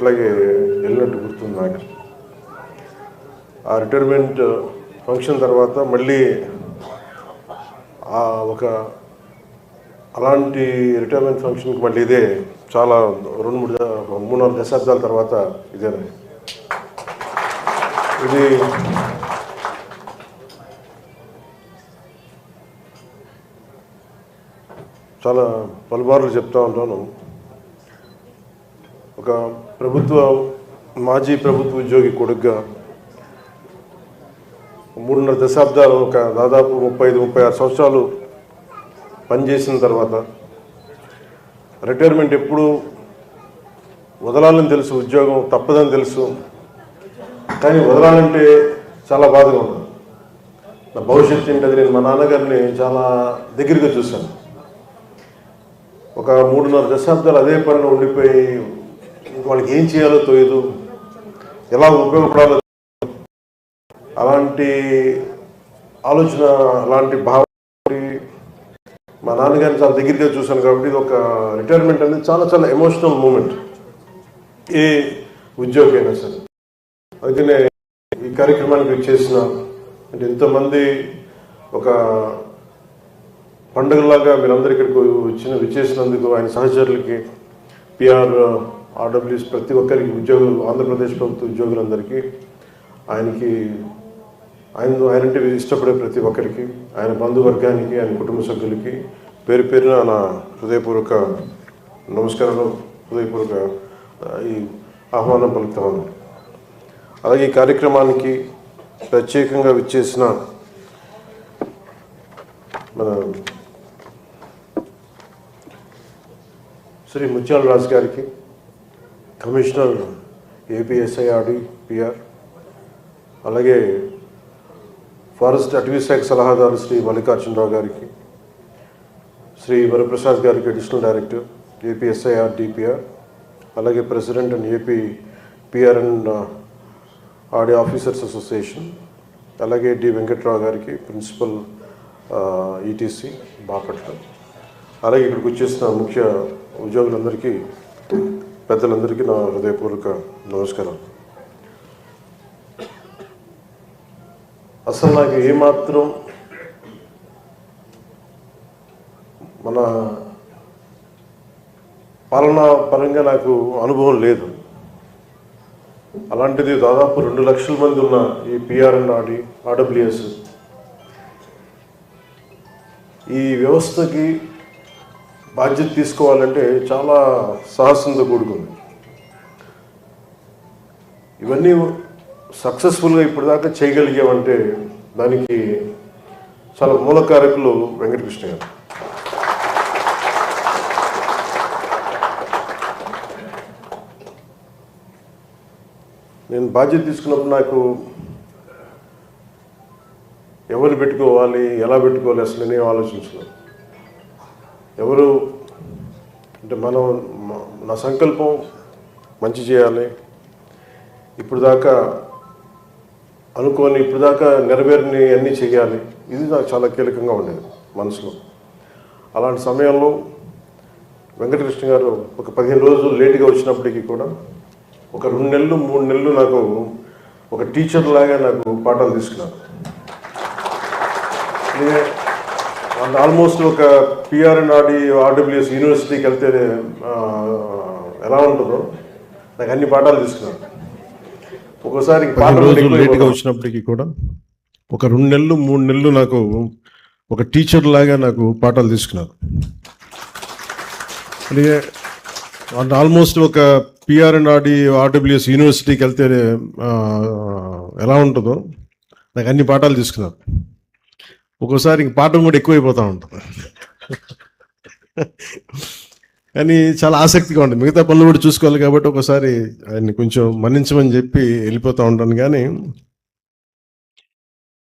ఇట్లాగే వెళ్ళినట్టు గుర్తుంది నాకు. ఆ రిటైర్మెంట్ ఫంక్షన్ తర్వాత మళ్ళీ ఒక అలాంటి రిటైర్మెంట్ ఫంక్షన్కి మళ్ళీ ఇదే చాలా 2-3 దశాబ్దాల తర్వాత ఇదేనండి. ఇది చాలా పలుమార్లు చెప్తా ఉంటాను. ఒక మాజీ ప్రభుత్వ ఉద్యోగి కొడుకుగా 3.5 దశాబ్దాలు, ఒక దాదాపు 35-36 సంవత్సరాలు పనిచేసిన తర్వాత రిటైర్మెంట్ ఎప్పుడు వదలాలని తెలుసు, ఉద్యోగం తప్పదని తెలుసు, కానీ వదలాలంటే చాలా బాధగా ఉంది. నా భవిష్యత్తు ఏంటది. నేను మా నాన్నగారిని చాలా దగ్గరగా చూశాను. ఒక 3.5 దశాబ్దాలు అదే పనిలో ఉండిపోయి వాళ్ళకి ఏం చేయాలో తెలియదు, ఎలా ఉపయోగపడాలో, అలాంటి ఆలోచన, అలాంటి భావం మా నాన్నగారిని చాలా దగ్గరగా చూశాను. కాబట్టి ఇది ఒక రిటైర్మెంట్ అనేది చాలా చాలా ఎమోషనల్ మూమెంట్ ఏ ఉద్యోగి అయినా సరే. అందుకనే ఈ కార్యక్రమానికి చేసిన అంటే ఇంతమంది ఒక పండుగలాగా మీరందరూ ఇక్కడికి విచ్చేసినందుకు ఆయన సహచరులకి, పిఆర్, ఆర్డబ్ల్యూఎస్ ప్రతి ఒక్కరికి, ఉద్యోగులు, ఆంధ్రప్రదేశ్ ప్రభుత్వ ఉద్యోగులందరికీ, ఆయనంటే ఇష్టపడే ప్రతి ఒక్కరికి, ఆయన బంధువర్గానికి, ఆయన కుటుంబ సభ్యులకి పేరు పేరున నా హృదయపూర్వక నమస్కారాలు, హృదయపూర్వక ఈ ఆహ్వానం పలుకుతాను. అలాగే ఈ కార్యక్రమానికి ప్రత్యేకంగా విచ్చేసిన మన శ్రీ ముత్యాల రాజు గారికి, కమిషనర్ ఏపీఎస్ఐఆర్డి పిఆర్, అలాగే ఫారెస్ట్ అటవీ శాఖ సలహాదారు శ్రీ మల్లికార్జునరావు గారికి, శ్రీ వరప్రసాద్ గారికి అడిషనల్ డైరెక్టర్ ఏపీఎస్ఐఆర్ డిపిఆర్, అలాగే president and AP PR and RD officers association, అలాగే డి వెంకట్రావు గారికి ప్రిన్సిపల్ ఈటీసీ బాపట్ల, అలాగే ఇక్కడికి వచ్చేసిన ముఖ్య ఉద్యోగులందరికీ, పెద్దలందరికీ నా హృదయపూర్వక నమస్కారం. అసలు నాకు ఏమాత్రం మన పాలనా పరంగా నాకు అనుభవం లేదు. అలాంటిది దాదాపు 2 లక్షల మంది ఉన్న ఈ పిఆర్ అండ్ ఆర్డబ్ల్యూఎస్ ఈ వ్యవస్థకి బాధ్యత తీసుకోవాలంటే చాలా సాహసంతో కూడుకుంది. ఇవన్నీ సక్సెస్ఫుల్గా ఇప్పటిదాకా చేయగలిగామంటే దానికి చాలా మూలకారకులు వెంకటకృష్ణ గారు. నేను బాధ్యత తీసుకున్నప్పుడు నాకు ఎవరు పెట్టుకోవాలి, ఎలా పెట్టుకోవాలి అసలు నేనేం ఆలోచించలేదు. ఎవరు అంటే నా సంకల్పం మంచి చేయాలి, ఇప్పుడు దాకా నెరవేరిని అన్నీ చేయాలి, ఇది నాకు చాలా కీలకంగా ఉండేది మనసులో. అలాంటి సమయంలో వెంకటకృష్ణ గారు ఒక 15 రోజులు లేటుగా వచ్చినప్పటికీ కూడా ఒక 2 నెలలు 3 నెలలు నాకు ఒక టీచర్ లాగా నాకు పాఠాలు తీసుకున్నారు. ఆల్మోస్ట్ ఒక పిఆర్ అండ్ ఆర్డబ్ల్యూఎస్ యూనివర్సిటీకి వెళ్తే ఎలా ఉంటుందో నాకు అన్ని పాఠాలు తీసుకున్నాను. ఒకసారి లేట్గా వచ్చినప్పటికీ కూడా ఒక 2 నెలలు 3 నెలలు నాకు ఒక టీచర్ లాగా నాకు పాఠాలు తీసుకున్నారు. అలాగే ఆల్మోస్ట్ ఒక పిఆర్ అండ్ ఆర్డబ్ల్యూఎస్ యూనివర్సిటీకి వెళ్తే ఎలా ఉంటుందో నాకు అన్ని పాఠాలు తీసుకున్నారు. ఒక్కోసారి పాఠం కూడా ఎక్కువైపోతూ ఉంటుంది, కానీ చాలా ఆసక్తిగా ఉంటుంది. మిగతా పనులు కూడా చూసుకోవాలి కాబట్టి ఒకసారి ఆయన్ని కొంచెం మన్నించమని చెప్పి వెళ్ళిపోతూ ఉంటాను. కానీ